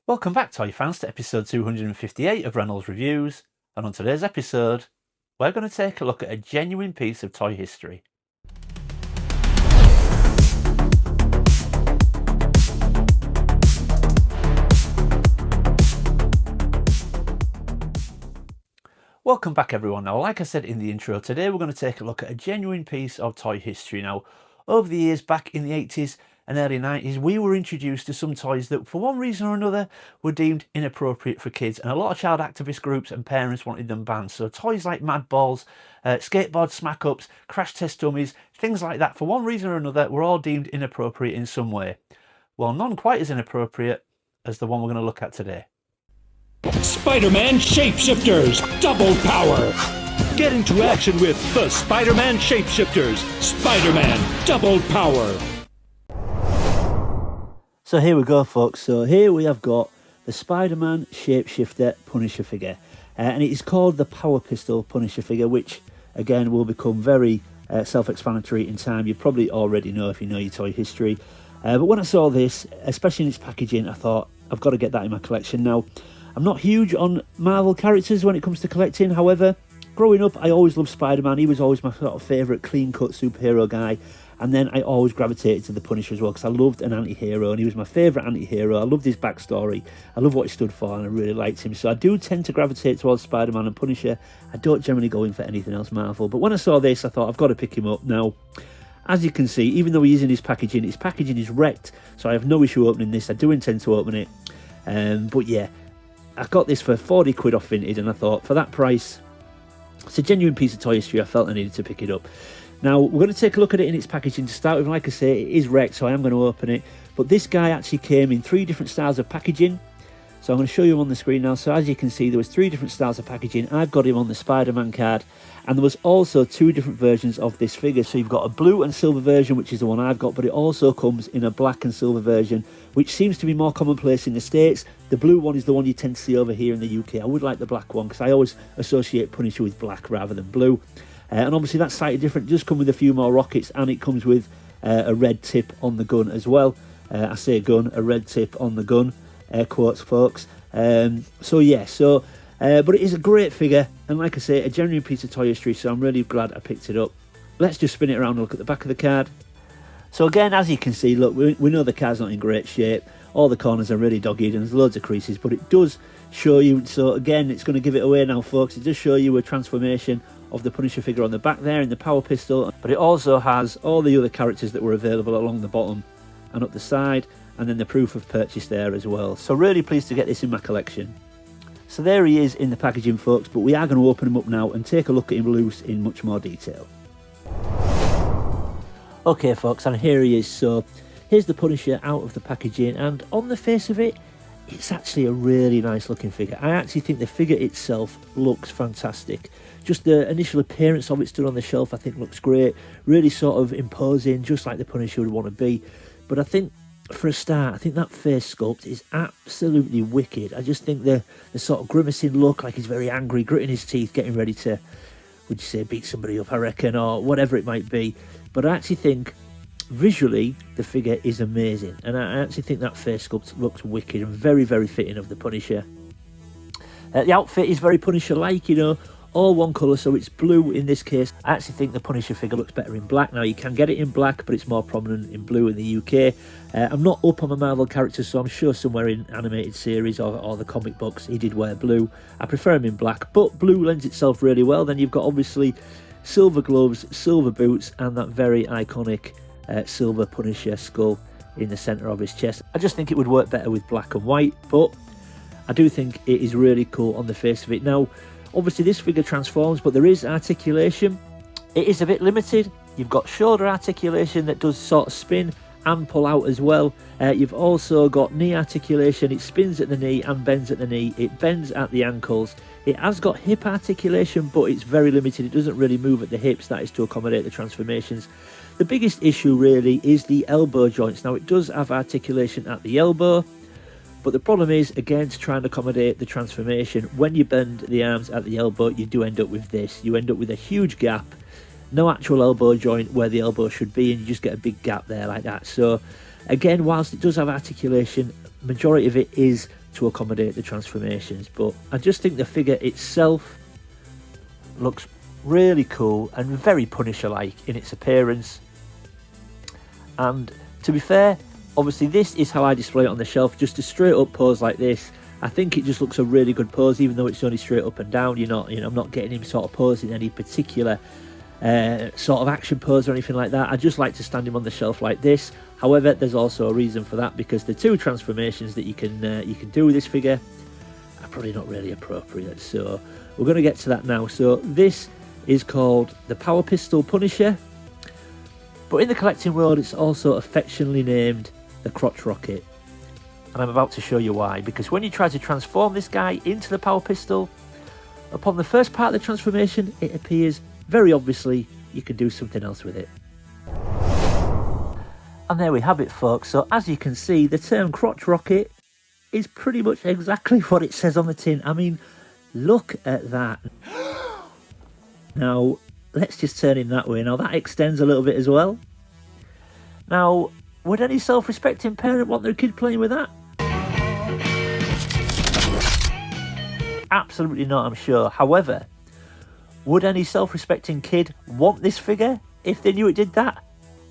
Welcome back, toy fans, to episode 258 of Reynolds Reviews, and on today's episode, we're going to take a look at a genuine piece of toy history. Welcome back, everyone. Now, like I said in the intro, today we're going to take a look at a genuine piece of toy history. Now, over the years, back in the 80s and early 90s, we were introduced to some toys that, for one reason or another, were deemed inappropriate for kids, and a lot of child activist groups and parents wanted them banned. So toys like Mad Balls, skateboard smack-ups, crash test dummies, things like that, for one reason or another, were all deemed inappropriate in some way. Well, none quite as inappropriate as the one we're going to look at today. Spider-Man Shapeshifters, double power. Get into action with the Spider-Man Shapeshifters, Spider-Man Double Power. So here we go, folks. So here we have got the Spider-Man Shapeshifter Punisher figure. And it is called the Power Pistol Punisher figure, which, again, will become very self-explanatory in time. You probably already know if you know your toy history. But when I saw this, especially in its packaging, I thought, I've got to get that in my collection. Now, I'm not huge on Marvel characters when it comes to collecting. However, growing up, I always loved Spider-Man. He was always my sort of favourite clean-cut superhero guy. And then I always gravitated to the Punisher as well, because I loved an anti-hero, and he was my favourite anti-hero. I loved his backstory. I loved what he stood for, and I really liked him. So I do tend to gravitate towards Spider-Man and Punisher. I don't generally go in for anything else Marvel. But when I saw this, I thought, I've got to pick him up. Now, as you can see, even though he is in his packaging is wrecked, so I have no issue opening this. I do intend to open it. But yeah, I got this for 40 quid off Vinted, and I thought, for that price, it's a genuine piece of toy history. I felt I needed to pick it up. Now, we're going to take a look at it in its packaging to start with. Like I say, it is wrecked, so I am going to open it. But this guy actually came in 3 different styles of packaging. So I'm going to show you him on the screen now. So as you can see, there was 3 different styles of packaging. I've got him on the Spider-Man card. And there was also 2 different versions of this figure. So you've got a blue and silver version, which is the one I've got. But it also comes in a black and silver version, which seems to be more commonplace in the States. The blue one is the one you tend to see over here in the UK. I would like the black one, because I always associate Punisher with black rather than blue. And obviously that's slightly different. It does come with a few more rockets, and it comes with a red tip on the gun as well. I say gun, a red tip on the gun, air quotes, folks. So yeah, but it is a great figure, and like I say, a genuine piece of toy history, so I'm really glad I picked it up. Let's just spin it around and look at the back of the card. So again, as you can see, look, we know the card's not in great shape. All the corners are really dog-eared, and there's loads of creases, but it does show you, so again, it's going to give it away now, folks. It does show you a transformation of the Punisher figure on the back there in the Power Pistol, but it also has all the other characters that were available along the bottom and up the side, and then the proof of purchase there as well. So really pleased to get this in my collection. So there he is in the packaging, folks, but we are going to open him up now and take a look at him loose in much more detail. Okay, folks, and here he is. So here's the Punisher out of the packaging, and on the face of it, it's actually a really nice looking figure. I actually think the figure itself looks fantastic. Just the initial appearance of it stood on the shelf, I think looks great. Really sort of imposing, just like the Punisher would want to be. But I think, for a start, I think that face sculpt is absolutely wicked. I just think the sort of grimacing look, like he's very angry, gritting his teeth, getting ready to, would you say, beat somebody up, I reckon, or whatever it might be. But I actually think, visually, the figure is amazing. And I actually think that face sculpt looks wicked and very, very fitting of the Punisher. The outfit is very Punisher-like, you know, all one colour, so it's blue in this case. I actually think the Punisher figure looks better in black. Now, you can get it in black, but it's more prominent in blue in the UK. I'm not up on the Marvel characters, so I'm sure somewhere in animated series or the comic books he did wear blue. I prefer him in black, but blue lends itself really well. Then you've got, obviously, silver gloves, silver boots, and that very iconic silver Punisher skull in the centre of his chest. I just think it would work better with black and white, but I do think it is really cool on the face of it. Now, obviously this figure transforms, but there is articulation. It is a bit limited. You've got shoulder articulation that does sort of spin and pull out as well. You've also got knee articulation. It spins at the knee and bends at the knee. It bends at the ankles. It has got hip articulation, but it's very limited. It doesn't really move at the hips. That is to accommodate the transformations. The biggest issue really is the elbow joints. Now, it does have articulation at the elbow, but the problem is, again, to try and accommodate the transformation, when you bend the arms at the elbow, you do end up with this. You end up with a huge gap, no actual elbow joint where the elbow should be, and you just get a big gap there like that. So, again, whilst it does have articulation, majority of it is to accommodate the transformations. But I just think the figure itself looks really cool and very Punisher-like in its appearance. And to be fair, obviously this is how I display it on the shelf, just a straight up pose like this. I think it just looks a really good pose, even though it's only straight up and down. I'm not getting him sort of posing any particular sort of action pose or anything like that. I just like to stand him on the shelf like this. However, there's also a reason for that, because the two transformations that you can do with this figure are probably not really appropriate. So we're going to get to that now. So this is called the Power Pistol Punisher, but in the collecting world it's also affectionately named the Crotch Rocket. And I'm about to show you why, because when you try to transform this guy into the Power Pistol, upon the first part of the transformation, it appears very obviously you can do something else with it. And there we have it, folks. So as you can see, the term Crotch Rocket is pretty much exactly what it says on the tin. I mean, look at that. Now, let's just turn him that way. Now, that extends a little bit as well. Now, would any self-respecting parent want their kid playing with that? Absolutely not, I'm sure. However, would any self-respecting kid want this figure if they knew it did that?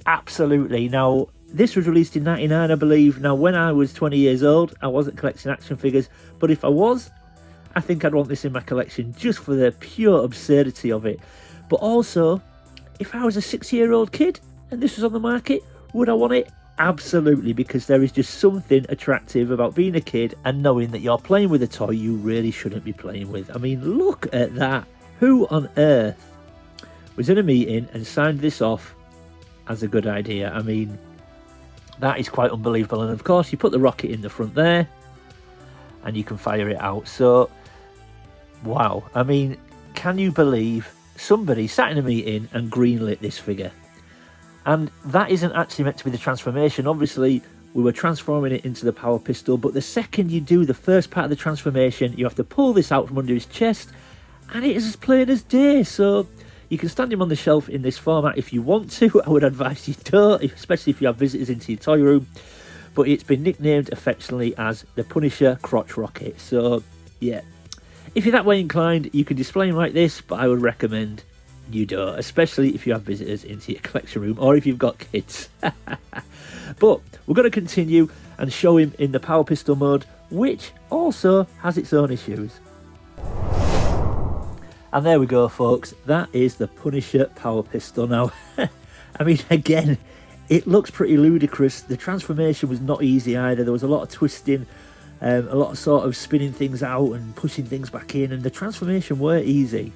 Absolutely. Now, this was released in '99, I believe. Now, when I was 20 years old, I wasn't collecting action figures, but if I was, I think I'd want this in my collection just for the pure absurdity of it. But also, if I was a 6-year-old kid and this was on the market, would I want it? Absolutely, because there is just something attractive about being a kid and knowing that you're playing with a toy you really shouldn't be playing with. I mean, look at that. Who on earth was in a meeting and signed this off as a good idea? I mean, that is quite unbelievable. And of course, you put the rocket in the front there and you can fire it out. So, wow. I mean, can you believe somebody sat in a meeting and greenlit this figure? And that isn't actually meant to be the transformation. Obviously, we were transforming it into the Power Pistol, but the second you do the first part of the transformation, you have to pull this out from under his chest, and it is as plain as day. So you can stand him on the shelf in this format if you want to. I would advise you don't, especially if you have visitors into your toy room. But it's been nicknamed affectionately as the Punisher Crotch Rocket. So, yeah. If you're that way inclined, you can display him like this, but I would recommend you don't, especially if you have visitors into your collection room or if you've got kids. But we're going to continue and show him in the Power Pistol mode, which also has its own issues. And there we go, folks. That is the Punisher Power Pistol. Now, I mean, again, it looks pretty ludicrous. The transformation was not easy either. There was a lot of twisting, a lot of sort of spinning things out and pushing things back in, and the transformation weren't easy.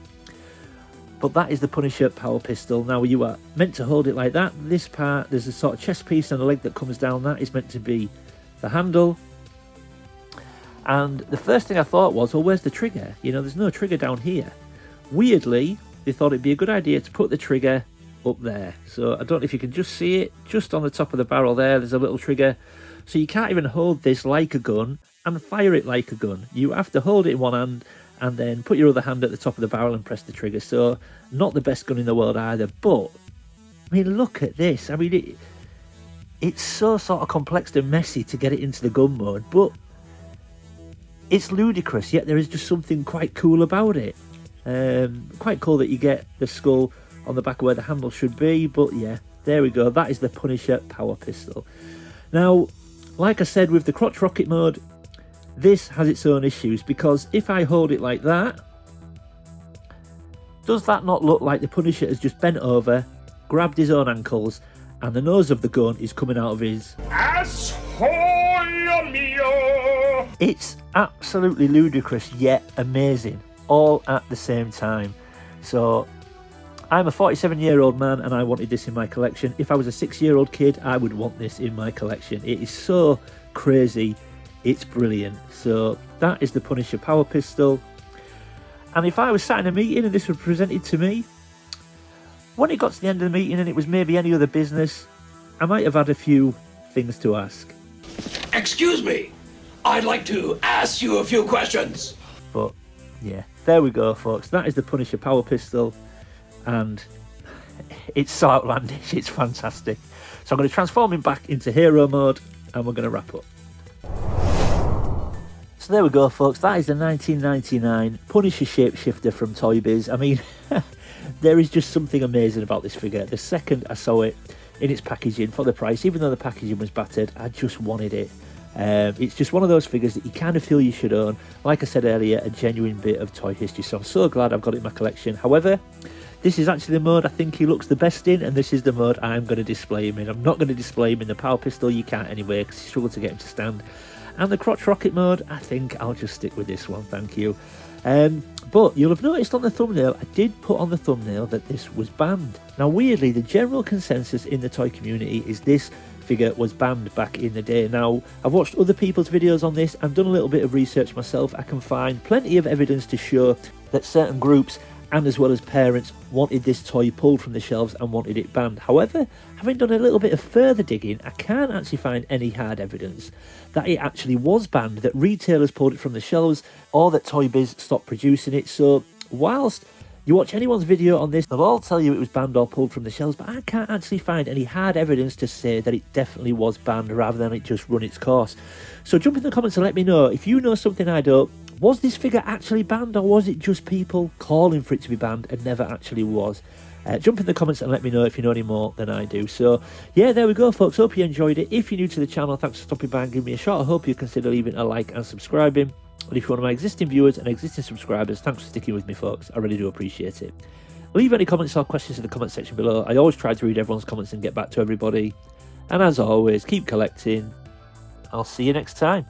But that is the Punisher Power Pistol. Now, you are meant to hold it like that. This part, there's a sort of chest piece and a leg that comes down. That is meant to be the handle. And the first thing I thought was, well, where's the trigger? You know, there's no trigger down here. Weirdly, they thought it'd be a good idea to put the trigger up there. So I don't know if you can just see it. Just on the top of the barrel there, there's a little trigger. So you can't even hold this like a gun and fire it like a gun. You have to hold it in one hand and then put your other hand at the top of the barrel and press the trigger. So, not the best gun in the world either. But, I mean, look at this. I mean, it's so sort of complex and messy to get it into the gun mode. But it's ludicrous, yet there is just something quite cool about it. Quite cool that you get the skull on the back of where the handle should be. But, yeah, there we go. That is the Punisher Power Pistol. Now, like I said, with the Crotch Rocket mode, this has its own issues, because if I hold it like that, does that not look like the Punisher has just bent over, grabbed his own ankles, and the nose of the gun is coming out of his asshole? It's absolutely ludicrous, yet amazing, all at the same time. So, I'm a 47-year-old man and I wanted this in my collection. If I was a 6-year-old kid, I would want this in my collection. It is so crazy. It's brilliant. So that is the Punisher Power Pistol. And if I was sat in a meeting and this was presented to me, when it got to the end of the meeting and it was maybe any other business, I might have had a few things to ask. Excuse me, I'd like to ask you a few questions. But yeah, there we go, folks. That is the Punisher Power Pistol. And it's so outlandish, it's fantastic. So I'm going to transform him back into hero mode and we're going to wrap up. So there we go, folks. That is the 1999 Punisher shapeshifter from Toybiz. I mean, there is just something amazing about this figure. The second I saw it in its packaging for the price, even though the packaging was battered, I just wanted it. It's just one of those figures that you kind of feel you should own. Like I said earlier, a genuine bit of toy history. So I'm so glad I've got it in my collection. However, this is actually the mode I think he looks the best in, and this is the mode I'm going to display him in. I'm not going to display him in the Power Pistol. You can't anyway, because you struggle to get him to stand. And the Crotch Rocket mode, I think I'll just stick with this one, thank you. But you'll have noticed on the thumbnail, I did put on the thumbnail that this was banned. Now weirdly, the general consensus in the toy community is this figure was banned back in the day. Now, I've watched other people's videos on this and done a little bit of research myself. I can find plenty of evidence to show that certain groups and as well as parents wanted this toy pulled from the shelves and wanted it banned. However, having done a little bit of further digging, I can't actually find any hard evidence that it actually was banned, that retailers pulled it from the shelves, or that Toybiz stopped producing it. So whilst you watch anyone's video on this, they'll all tell you it was banned or pulled from the shelves, but I can't actually find any hard evidence to say that it definitely was banned rather than it just run its course. So jump in the comments and let me know if you know something I don't. Was this figure actually banned, or was it just people calling for it to be banned and never actually was? Jump in the comments and let me know if you know any more than I do. So yeah, there we go, folks. Hope you enjoyed it. If you're new to the channel, thanks for stopping by and giving me a shot. I hope you consider leaving a like and subscribing. And if you're one of my existing viewers and existing subscribers, thanks for sticking with me, folks. I really do appreciate it. Leave any comments or questions in the comment section below. I always try to read everyone's comments and get back to everybody. And as always, keep collecting. I'll see you next time.